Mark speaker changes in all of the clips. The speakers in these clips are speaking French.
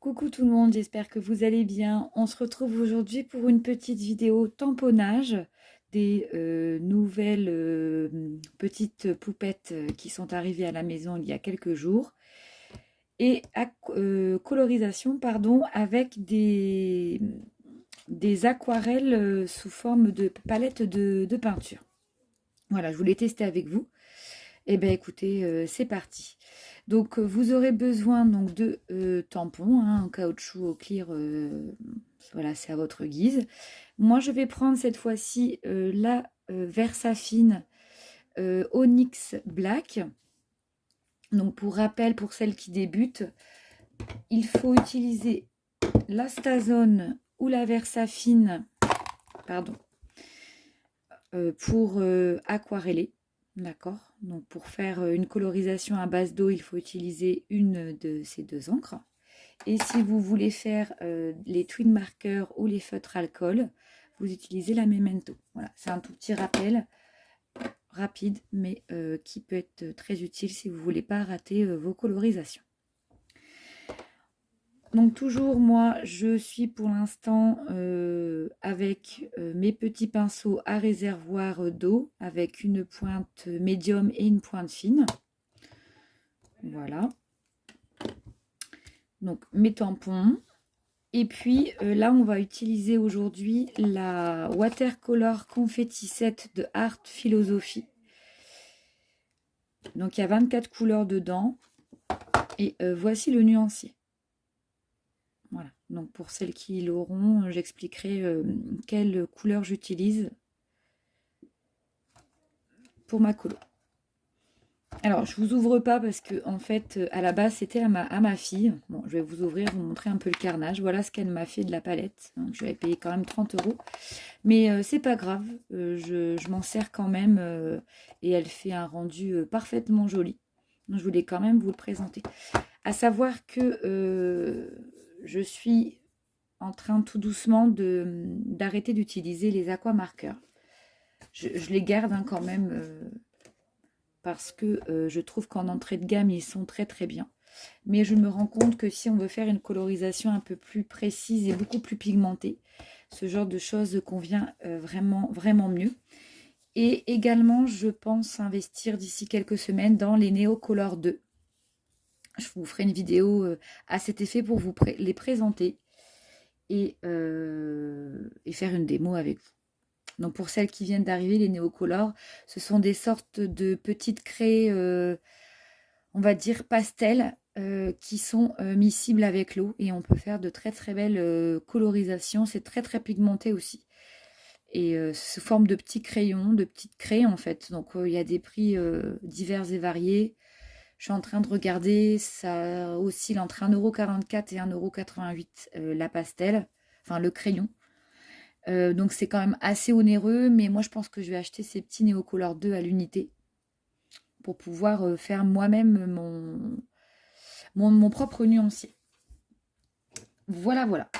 Speaker 1: Coucou tout le monde, j'espère que vous allez bien. On se retrouve aujourd'hui pour une petite vidéo tamponnage des nouvelles petites poupettes qui sont arrivées à la maison il y a quelques jours et colorisation pardon, avec des aquarelles sous forme de palette de peinture. Voilà, je voulais tester avec vous. Eh bien écoutez, c'est parti. Donc vous aurez besoin donc de tampons, hein, en caoutchouc au clear, voilà, c'est à votre guise. Moi je vais prendre cette fois-ci la Versafine Onyx Black. Donc pour rappel, pour celles qui débutent, il faut utiliser l'Astazone ou la Versafine, pardon, pour aquareller. D'accord. Donc pour faire une colorisation à base d'eau, il faut utiliser une de ces deux encres. Et si vous voulez faire les twin markers ou les feutres alcool, vous utilisez la Memento. Voilà, c'est un tout petit rappel rapide, mais qui peut être très utile si vous ne voulez pas rater vos colorisations. Donc toujours moi je suis pour l'instant avec mes petits pinceaux à réservoir d'eau avec une pointe médium et une pointe fine. Voilà. Donc mes tampons. Et puis là on va utiliser aujourd'hui la Watercolor Confetti Set de Art Philosophie. Donc il y a 24 couleurs dedans. Et voici le nuancier. Voilà, donc pour celles qui l'auront, j'expliquerai quelle couleur j'utilise pour ma colo. Alors, je vous ouvre pas parce que en fait, à la base, c'était à ma fille. Bon, je vais vous ouvrir, vous montrer un peu le carnage. Voilà ce qu'elle m'a fait de la palette. Donc, je vais payer quand même 30 €. Mais c'est pas grave, je m'en sers quand même et elle fait un rendu parfaitement joli. Donc, je voulais quand même vous le présenter. À savoir que je suis en train tout doucement d'arrêter d'utiliser les aquamarqueurs. Je les garde hein, quand même parce que je trouve qu'en entrée de gamme, ils sont très très bien. Mais je me rends compte que si on veut faire une colorisation un peu plus précise et beaucoup plus pigmentée, ce genre de choses convient vraiment, vraiment mieux. Et également, je pense investir d'ici quelques semaines dans les Neocolor 2. Je vous ferai une vidéo à cet effet pour vous les présenter et faire une démo avec vous. Donc pour celles qui viennent d'arriver, les Neocolor, ce sont des sortes de petites craies, on va dire pastel, qui sont miscibles avec l'eau et on peut faire de très très belles colorisations. C'est très très pigmenté aussi. Et sous forme de petits crayons, de petites craies en fait. Donc il y a des prix divers et variés. Je suis en train de regarder, ça oscille entre 1,44 € et 1,88 € la pastel, enfin le crayon. Donc c'est quand même assez onéreux, mais moi je pense que je vais acheter ces petits Neocolor 2 à l'unité pour pouvoir faire moi-même mon propre nuancier. Voilà, voilà.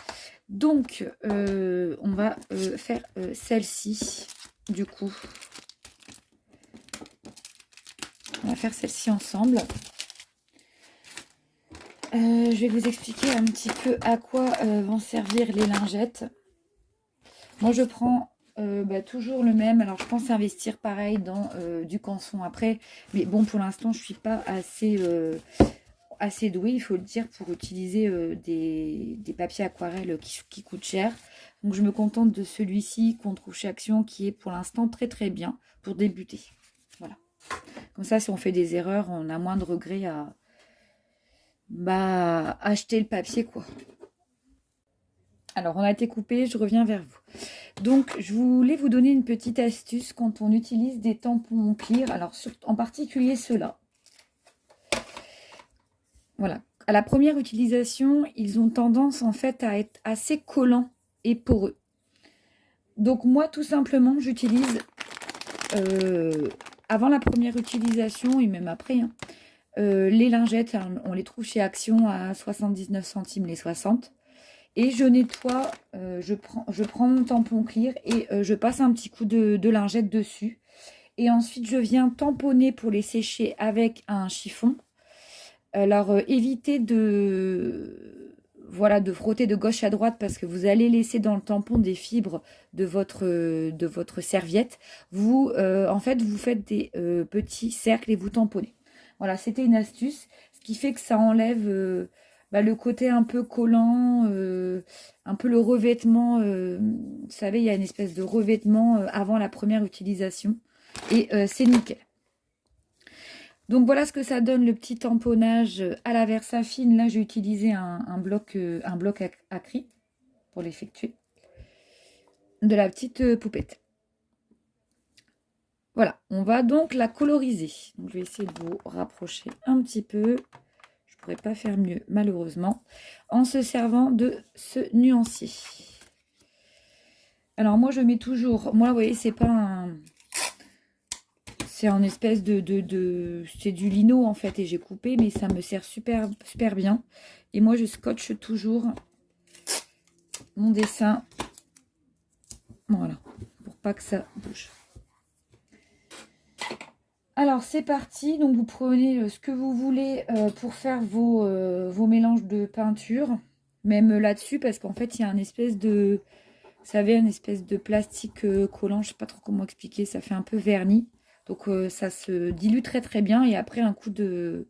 Speaker 1: Donc on va faire celle-ci, du coup. On va faire celle-ci ensemble. Je vais vous expliquer un petit peu à quoi vont servir les lingettes. Moi, je prends toujours le même. Alors, je pense investir pareil dans du canson après. Mais bon, pour l'instant, je ne suis pas assez douée, il faut le dire, pour utiliser des papiers aquarelles qui coûtent cher. Donc, je me contente de celui-ci qu'on trouve chez Action qui est pour l'instant très très bien pour débuter. Voilà. Comme ça, si on fait des erreurs, on a moins de regrets à acheter le papier, quoi. Alors, on a été coupé, je reviens vers vous. Donc, je voulais vous donner une petite astuce quand on utilise des tampons clear. Alors, en particulier ceux-là. Voilà. À la première utilisation, ils ont tendance en fait à être assez collants et poreux. Donc, moi, tout simplement, j'utilise avant la première utilisation et même après, hein, les lingettes, on les trouve chez Action à 79 centimes les 60. Et je nettoie, je prends mon tampon clear et je passe un petit coup de lingette dessus. Et ensuite, je viens tamponner pour les sécher avec un chiffon. Alors, évitez de voilà, de frotter de gauche à droite parce que vous allez laisser dans le tampon des fibres de votre serviette. Vous, en fait, vous faites des petits cercles et vous tamponnez. Voilà, c'était une astuce, ce qui fait que ça enlève le côté un peu collant, un peu le revêtement. Vous savez, il y a une espèce de revêtement avant la première utilisation. Et c'est nickel. Donc voilà ce que ça donne, le petit tamponnage à la Versafine. Là, j'ai utilisé un bloc acrylique pour l'effectuer. De la petite poupette. Voilà, on va donc la coloriser. Donc, je vais essayer de vous rapprocher un petit peu. Je ne pourrais pas faire mieux, malheureusement. En se servant de ce nuancier. Alors, moi, je mets toujours... Moi, vous voyez, c'est pas un... C'est en espèce de c'est du lino en fait et j'ai coupé, mais ça me sert super, super bien. Et moi, je scotche toujours mon dessin. Voilà, pour pas que ça bouge. Alors, c'est parti. Donc, vous prenez ce que vous voulez pour faire vos mélanges de peinture. Même là-dessus, parce qu'en fait, il y a un espèce de... Vous savez, une espèce de plastique collant. Je sais pas trop comment expliquer. Ça fait un peu vernis. Donc ça se dilue très très bien et après un coup de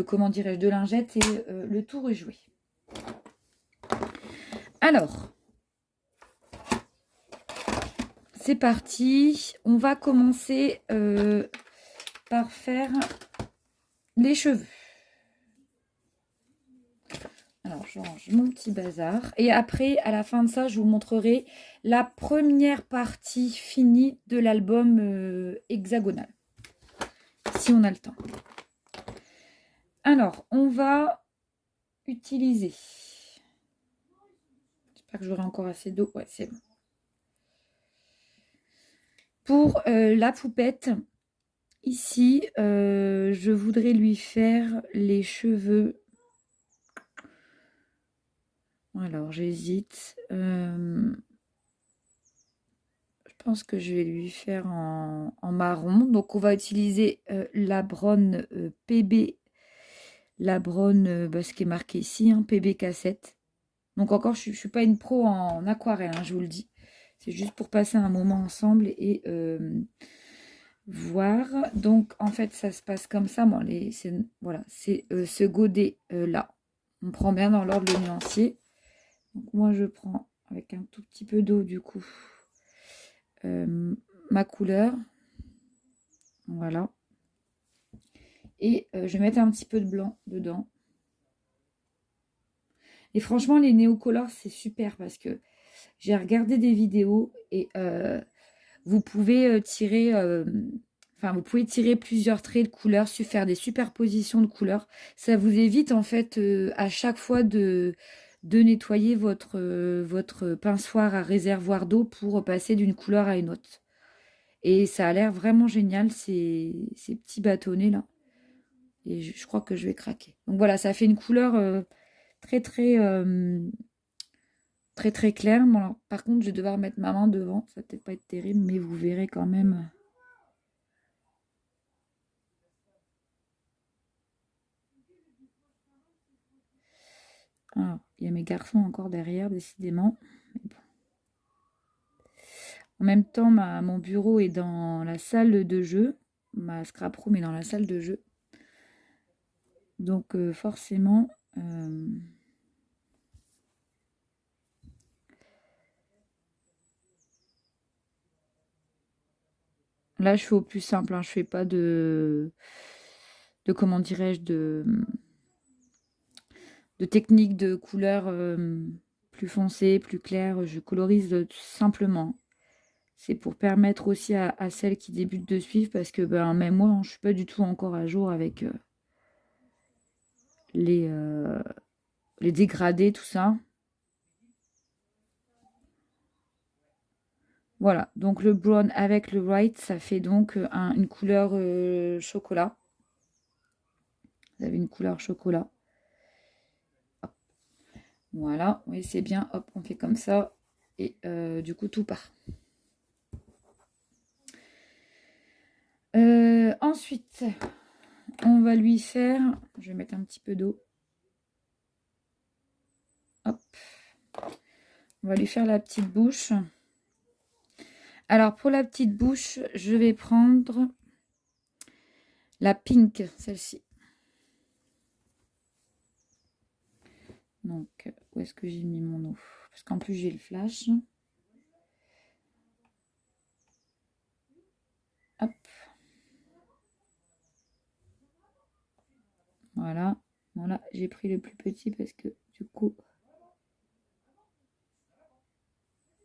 Speaker 1: comment dirais-je, de lingette et le tour est joué. Alors, c'est parti. On va commencer par faire les cheveux. Alors, je range mon petit bazar. Et après, à la fin de ça, je vous montrerai la première partie finie de l'album hexagonal. Si on a le temps. Alors, on va utiliser... J'espère que j'aurai encore assez d'eau. Ouais, c'est bon. Pour la poupette, ici, je voudrais lui faire les cheveux... Alors, j'hésite. Je pense que je vais lui faire en marron. Donc, on va utiliser la Braun PB. La Braun, ce qui est marqué ici, hein, PB cassette. Donc, encore, je ne suis pas une pro en aquarelle, hein, je vous le dis. C'est juste pour passer un moment ensemble et voir. Donc, en fait, ça se passe comme ça. Bon, voilà, c'est ce godet là. On prend bien dans l'ordre le nuancier. Donc moi, je prends avec un tout petit peu d'eau, du coup, ma couleur. Voilà. Et je vais mettre un petit peu de blanc dedans. Et franchement, les néocolores, c'est super parce que j'ai regardé des vidéos et vous pouvez tirer... vous pouvez tirer plusieurs traits de couleurs, faire des superpositions de couleurs. Ça vous évite en fait à chaque fois de nettoyer votre pinsoir à réservoir d'eau pour passer d'une couleur à une autre. Et ça a l'air vraiment génial, ces petits bâtonnets là. Et je crois que je vais craquer. Donc voilà, ça fait une couleur très très très très claire. Bon, alors, par contre, je vais devoir mettre ma main devant. Ça va peut-être pas être terrible, mais vous verrez quand même. Alors, il y a mes garçons encore derrière, décidément. Mais bon. En même temps, mon bureau est dans la salle de jeu. Ma scrap room est dans la salle de jeu. Donc, forcément... Là, je fais au plus simple. Hein. Je fais pas de comment dirais-je, de technique de couleur plus foncée, plus claire. Je colorise tout simplement. C'est pour permettre aussi à celles qui débutent de suivre, parce que même moi, je suis pas du tout encore à jour avec les dégradés, tout ça. Voilà, donc le brown avec le white, ça fait donc une couleur chocolat. Vous avez une couleur chocolat. Hop. Voilà, oui, c'est bien. Hop, on fait comme ça. Et du coup, tout part. Ensuite, on va lui faire... Je vais mettre un petit peu d'eau. On va lui faire la petite bouche. Alors, pour la petite bouche, je vais prendre la pink, celle-ci. Donc, où est-ce que j'ai mis mon eau? Parce qu'en plus, j'ai le flash. Hop. Voilà. Voilà, j'ai pris le plus petit parce que du coup...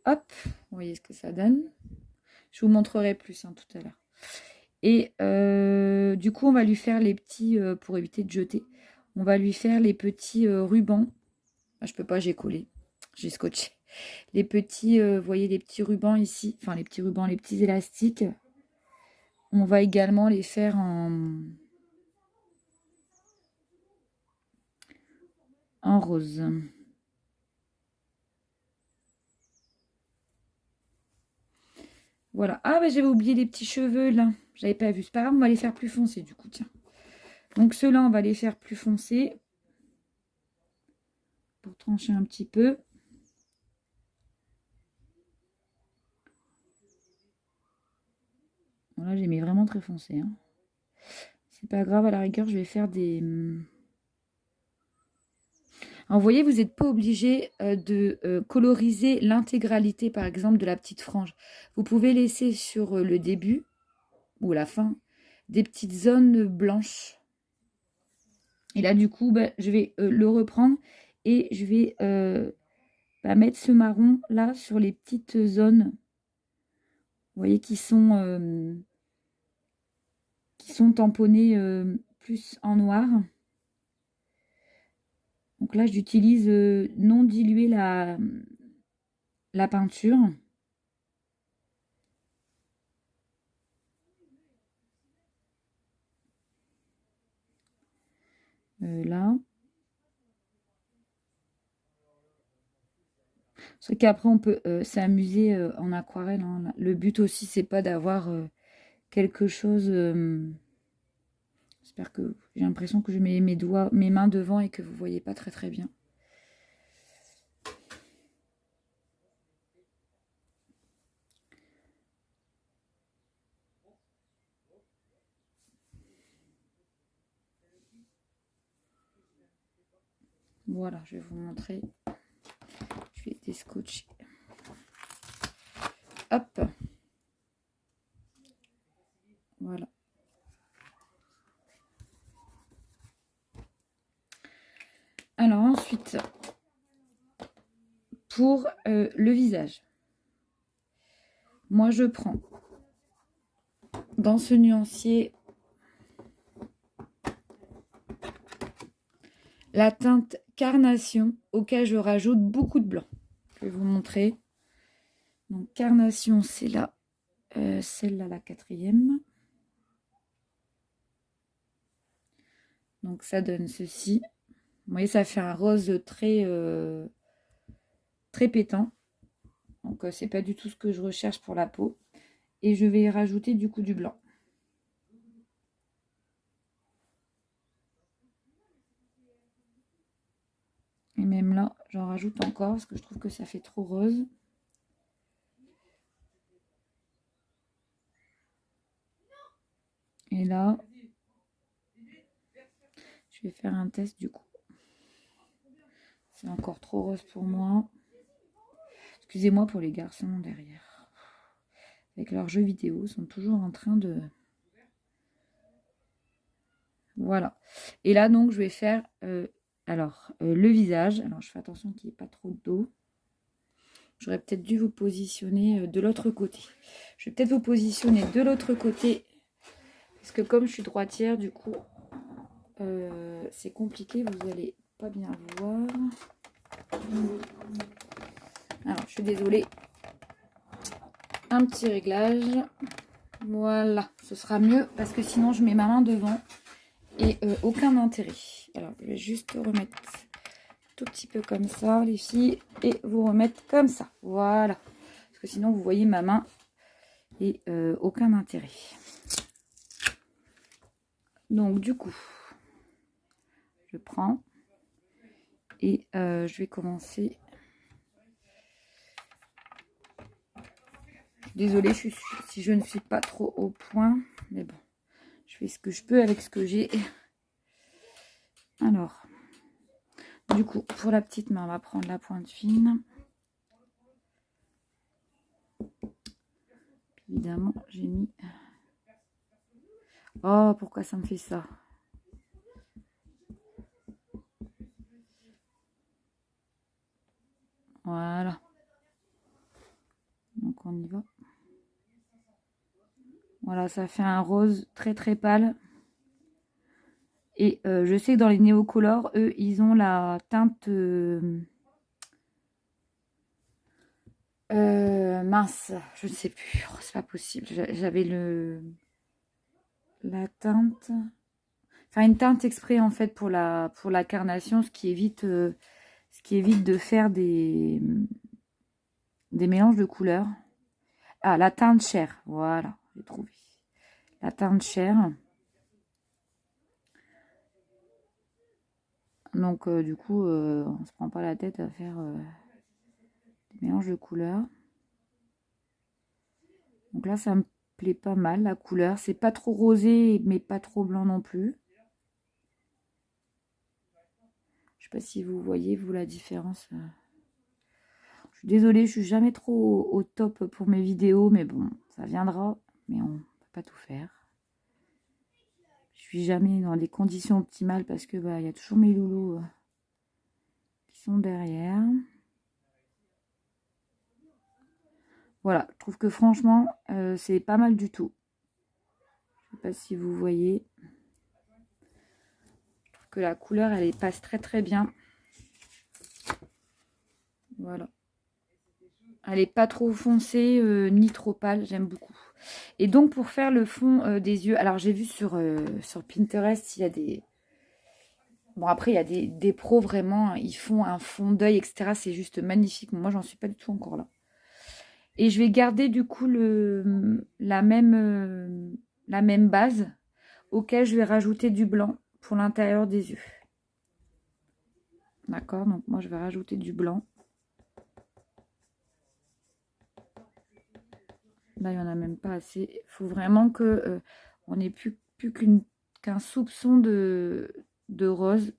Speaker 1: Hop, vous voyez ce que ça donne. Je vous montrerai plus hein, tout à l'heure. Et du coup, on va lui faire les petits, pour éviter de jeter, on va lui faire les petits rubans. Ah, je peux pas, j'ai collé, j'ai scotché. Les petits, vous voyez les petits rubans ici, enfin les petits rubans, les petits élastiques. On va également les faire en rose. Voilà. Ah, bah, j'avais oublié les petits cheveux, là. J'avais pas vu. C'est pas grave, on va les faire plus foncés, du coup, tiens. Donc, ceux-là, on va les faire plus foncés. Pour trancher un petit peu. Voilà, j'ai mis vraiment très foncé. Hein. C'est pas grave, à la rigueur, je vais faire des... Alors, vous voyez, vous n'êtes pas obligé de coloriser l'intégralité, par exemple, de la petite frange. Vous pouvez laisser sur le début ou la fin des petites zones blanches. Et là, du coup, bah, je vais le reprendre et je vais mettre ce marron là sur les petites zones. Vous voyez, qui sont tamponnées plus en noir. Donc là, j'utilise non diluer la peinture. Là. C'est qu'après, on peut s'amuser en aquarelle. Hein. Le but aussi, c'est pas d'avoir quelque chose... J'espère que... J'ai l'impression que je mets mes mains devant et que vous voyez pas très très bien. Voilà, je vais vous montrer. Je vais déscotcher. Hop. Voilà. Alors ensuite, pour le visage, moi je prends dans ce nuancier la teinte Carnation auquel je rajoute beaucoup de blanc. Je vais vous montrer. Donc Carnation, c'est là, celle-là, la 4e. Donc ça donne ceci. Vous voyez, ça fait un rose très, très pétant. Donc c'est pas du tout ce que je recherche pour la peau. Et je vais y rajouter du coup du blanc. Et même là, j'en rajoute encore parce que je trouve que ça fait trop rose. Et là, je vais faire un test du coup. C'est encore trop rose pour moi. Excusez-moi pour les garçons derrière. Avec leurs jeux vidéo, ils sont toujours en train de... Voilà. Et là, donc, je vais faire le visage. Alors, je fais attention qu'il n'y ait pas trop d'eau. J'aurais peut-être dû vous positionner de l'autre côté. Je vais peut-être vous positionner de l'autre côté. Parce que comme je suis droitière, du coup, c'est compliqué. Vous n'allez pas bien voir. Alors, je suis désolée. Un petit réglage. Voilà, ce sera mieux parce que sinon, je mets ma main devant et aucun intérêt. Alors, je vais juste remettre tout petit peu comme ça, les filles, et vous remettre comme ça. Voilà. Parce que sinon, vous voyez ma main et aucun intérêt. Donc, du coup, je prends et je vais commencer désolée si je ne suis pas trop au point. Mais bon, je fais ce que je peux avec ce que j'ai. Alors, du coup, pour la petite main, on va prendre la pointe fine. Évidemment, j'ai mis... Oh, pourquoi ça me fait ça? Voilà. Donc, on y va. Voilà, ça fait un rose très très pâle. Et je sais que dans les néocolores, eux, ils ont la teinte... mince, je ne sais plus. Oh, c'est pas possible. J'avais la teinte... Enfin, une teinte exprès, en fait, pour la carnation, ce qui évite de faire des mélanges de couleurs. Ah, la teinte chair. Voilà, j'ai trouvé. La teinte chair. Donc, du coup, on se prend pas la tête à faire des mélanges de couleurs. Donc là, ça me plaît pas mal, la couleur. C'est pas trop rosé, mais pas trop blanc non plus. Je sais pas si vous voyez, vous, la différence. Je suis désolée, je suis jamais trop au top pour mes vidéos, mais bon, ça viendra. Mais on peut pas tout faire. Je suis jamais dans des conditions optimales parce que bah, y a toujours mes loulous qui sont derrière. Voilà, je trouve que franchement, c'est pas mal du tout. Je sais pas si vous voyez. Je trouve que la couleur, elle passe très très bien. Voilà. Elle n'est pas trop foncée ni trop pâle, j'aime beaucoup. Et donc pour faire le fond des yeux, alors j'ai vu sur Pinterest, il y a des... Bon après il y a des pros vraiment, hein, ils font un fond d'œil, etc. C'est juste magnifique. Moi j'en suis pas du tout encore là. Et je vais garder du coup la même base auquel je vais rajouter du blanc pour l'intérieur des yeux. D'accord, donc moi je vais rajouter du blanc. Là, il n'y en a même pas assez. Il faut vraiment que on n'ait plus qu'un soupçon de rose,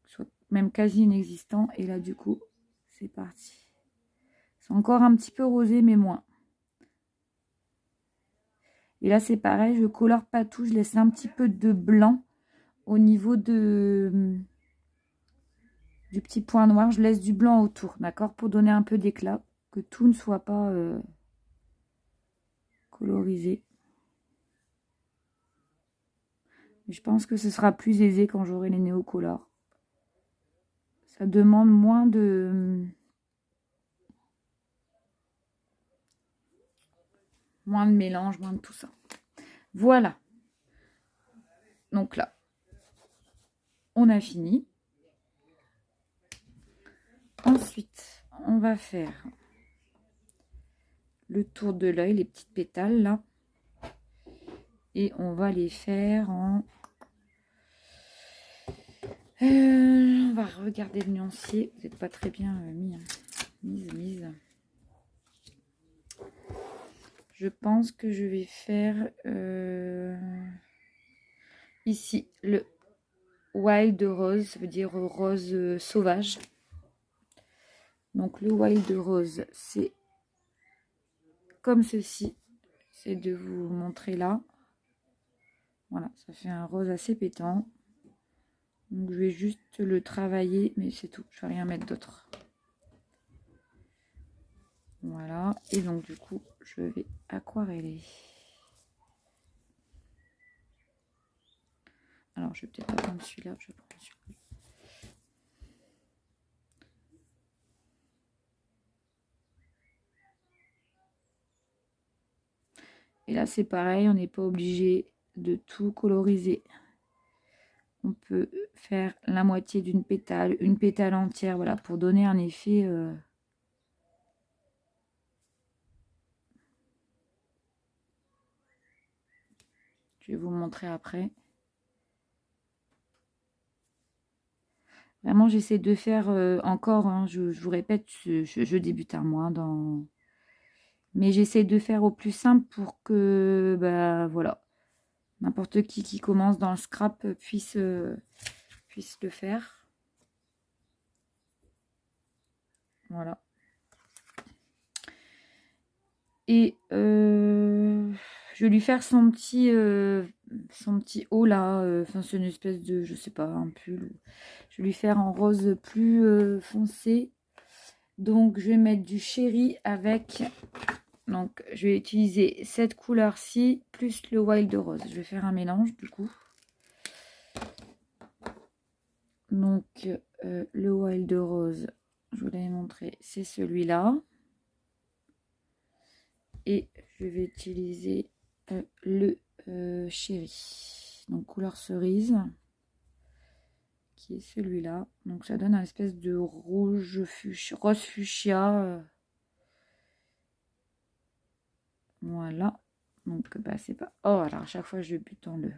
Speaker 1: soit même quasi inexistant. Et là, du coup, c'est parti. C'est encore un petit peu rosé, mais moins. Et là, c'est pareil, je colore pas tout. Je laisse un petit peu de blanc au niveau du petit point noir. Je laisse du blanc autour, d'accord, pour donner un peu d'éclat, que tout ne soit pas colorisé. Je pense que ce sera plus aisé quand j'aurai les néocolores. Ça demande moins de mélange, moins de tout ça. Voilà. Donc là, on a fini. Ensuite, on va faire le tour de l'œil, les petites pétales là. Et on va les faire en... on va regarder le nuancier. Vous n'êtes pas très bien mise. Je pense que je vais faire ici le Wild Rose, ça veut dire rose sauvage. Donc le Wild Rose, c'est comme ceci. C'est de vous montrer là. Voilà, ça fait un rose assez pétant. Donc je vais juste le travailler, mais c'est tout. Je vais rien mettre d'autre. Voilà, et donc du coup, je vais aquareller. Alors, je vais peut-être pas prendre celui-là, je vais prendre celui-là. Et là, c'est pareil, on n'est pas obligé de tout coloriser. On peut faire la moitié d'une pétale, une pétale entière, voilà, pour donner un effet... Je vais vous montrer après. Vraiment, j'essaie de faire encore, hein, je vous répète, je débute à moi dans Mais j'essaie de faire au plus simple pour que, bah, voilà, n'importe qui commence dans le scrap puisse le faire. Voilà. Et je vais lui faire son petit haut là. Enfin, c'est une espèce de, je sais pas, un pull. Je vais lui faire en rose plus foncé. Donc, je vais mettre du chéri avec. Donc, je vais utiliser cette couleur-ci plus le wild rose. Je vais faire un mélange du coup. Donc, le wild rose, je vous l'avais montré, c'est celui-là. Et je vais utiliser le chéri, donc couleur cerise, qui est celui-là. Donc ça donne un espèce de rouge fuchsia, rose fuchsia. Voilà. Donc bah c'est pas. Oh, alors à chaque fois je bute dans le.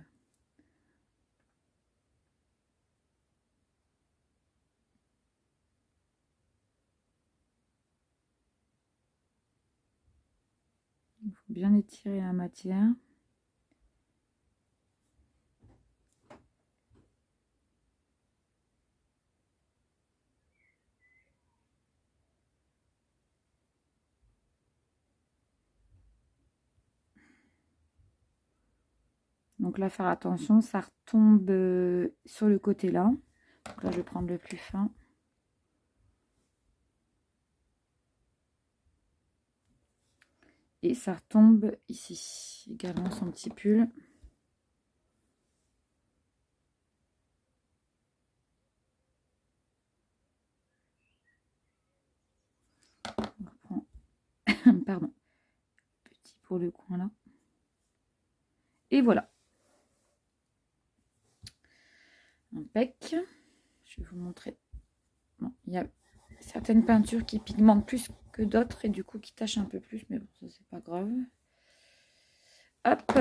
Speaker 1: Il faut bien étirer la matière. Donc là, faire attention, ça retombe sur le côté là. Donc là, je vais prendre le plus fin. Et ça retombe ici. Également son petit pull. On reprend. Pardon. Petit pour le coin là. Et voilà. Impec. Je vais vous montrer. Bon, il y a certaines peintures qui pigmentent plus que d'autres et du coup qui tachent un peu plus, mais bon, ça c'est pas grave. Hop.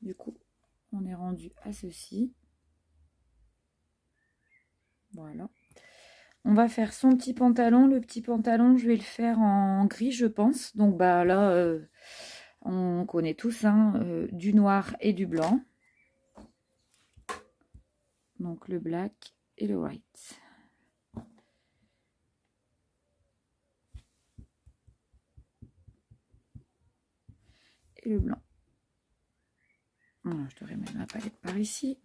Speaker 1: Du coup, on est rendu à ceci. Voilà. On va faire son petit pantalon. Le petit pantalon, je vais le faire en gris, je pense. Donc bah là, on connaît tous hein, du noir et du blanc. Donc le black et le white. Et le blanc. Voilà, je devrais mettre ma palette par ici.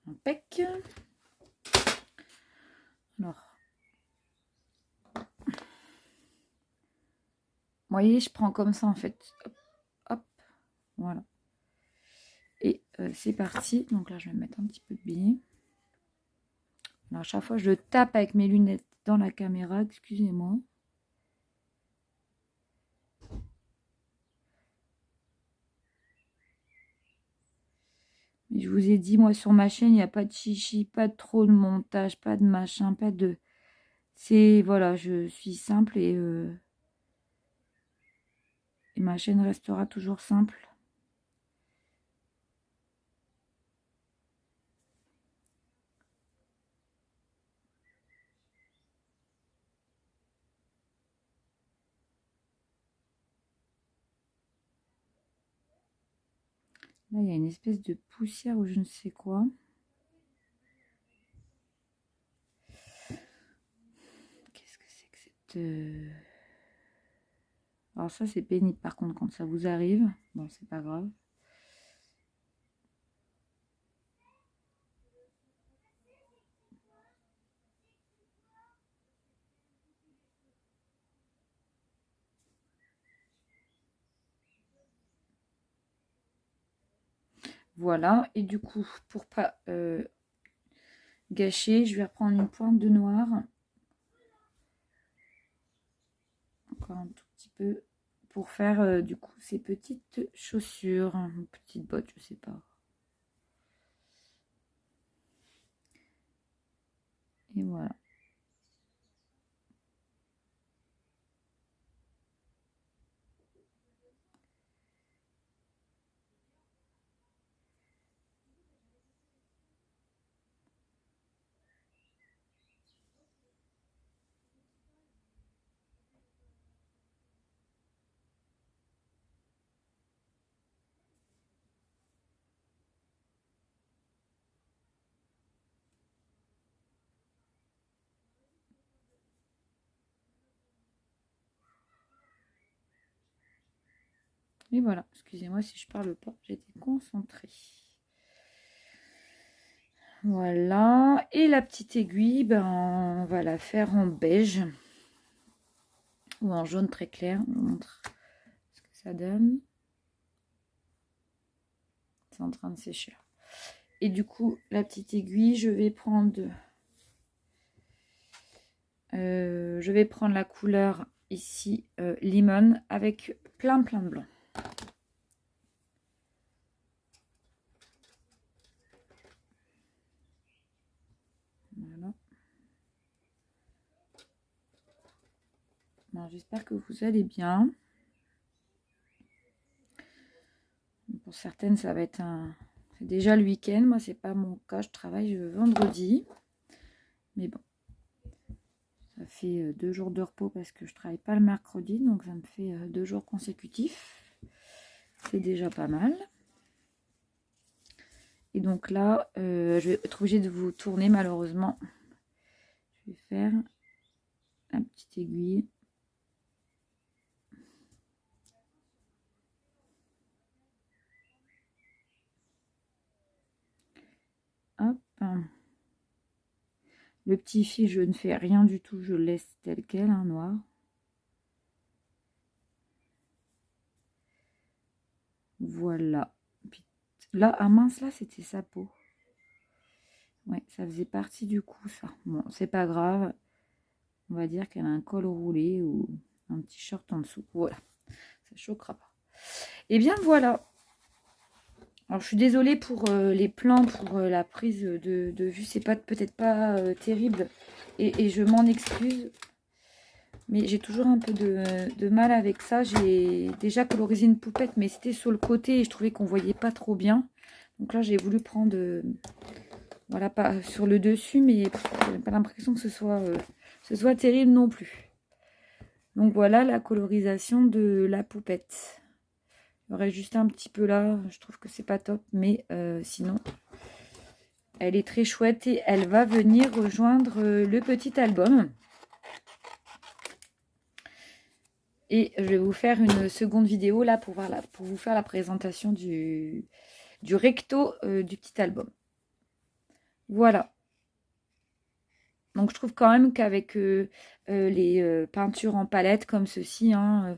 Speaker 1: Impec. Alors, vous voyez, je prends comme ça en fait. Hop, hop, voilà. Et c'est parti. Donc là, je vais mettre un petit peu de billet. Alors, à chaque fois, je tape avec mes lunettes dans la caméra. Excusez-moi. Mais je vous ai dit, moi, sur ma chaîne, il n'y a pas de chichi, pas de trop de montage, pas de machin, pas de... C'est, voilà, je suis simple et ma chaîne restera toujours simple. Là, il y a une espèce de poussière ou je ne sais quoi. Qu'est-ce que c'est que cette... Alors ça, c'est pénible par contre quand ça vous arrive. Bon, c'est pas grave. Voilà. Et du coup, pour pas gâcher, je vais reprendre une pointe de noir. Encore un tout petit peu. Pour faire du coup ces petites chaussures. Petites bottes, je sais pas. Et voilà. Et voilà, excusez-moi si je parle pas, j'étais concentrée. Voilà, et la petite aiguille, ben, on va la faire en beige ou en jaune très clair. Je vous montre ce que ça donne. C'est en train de sécher. Et du coup, la petite aiguille, je vais prendre la couleur ici, limon, avec plein de blanc. Voilà. Bon, j'espère que vous allez bien. Pour certaines, ça va être c'est déjà le week-end. Moi, c'est pas mon cas. Je travaille vendredi. Mais bon. Ça fait 2 jours de repos parce que je travaille pas le mercredi. Donc, ça me fait 2 jours consécutifs. C'est déjà pas mal. Et donc là, je vais être obligée de vous tourner malheureusement. Je vais faire la petite aiguille. Hop. Le petit fil, je ne fais rien du tout. Je le laisse tel quel, hein, noir. Voilà. Puis, là, ah mince, là, c'était sa peau. Ouais, ça faisait partie du coup, ça. Bon, c'est pas grave. On va dire qu'elle a un col roulé ou un petit short en dessous. Voilà. Ça choquera pas. Et bien, voilà. Alors, je suis désolée pour les plans, pour la prise de vue. C'est pas peut-être pas terrible. Et je m'en excuse. Mais j'ai toujours un peu de mal avec ça. J'ai déjà colorisé une poupette, mais c'était sur le côté et je trouvais qu'on voyait pas trop bien. Donc là, j'ai voulu prendre, voilà, pas sur le dessus, mais j'ai pas l'impression que ce soit terrible non plus. Donc voilà la colorisation de la poupette. Il y aurait juste un petit peu là, je trouve que c'est pas top, mais sinon, elle est très chouette et elle va venir rejoindre le petit album. Et je vais vous faire une seconde vidéo là pour vous faire la présentation du recto du petit album. Voilà. Donc je trouve quand même qu'avec les peintures en palette comme ceci, hein,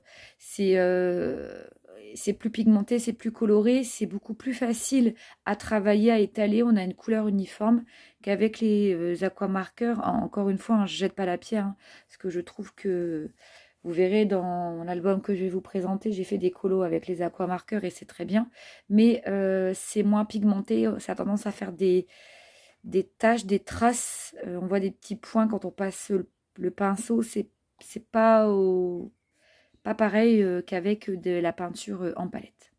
Speaker 1: c'est plus pigmenté, c'est plus coloré, c'est beaucoup plus facile à travailler, à étaler. On a une couleur uniforme qu'avec les aquamarqueurs. Encore une fois, hein, je ne jette pas la pierre, hein, parce que je trouve que vous verrez dans l'album que je vais vous présenter, j'ai fait des colos avec les aquamarqueurs et c'est très bien. Mais c'est moins pigmenté, ça a tendance à faire des taches, des traces. On voit des petits points quand on passe le pinceau. C'est pas, pas pareil qu'avec de la peinture en palette.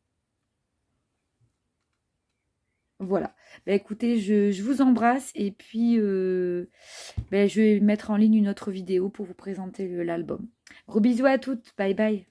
Speaker 1: Voilà. Bah, écoutez, je vous embrasse et puis je vais mettre en ligne une autre vidéo pour vous présenter l'album. Gros bisous à toutes. Bye bye.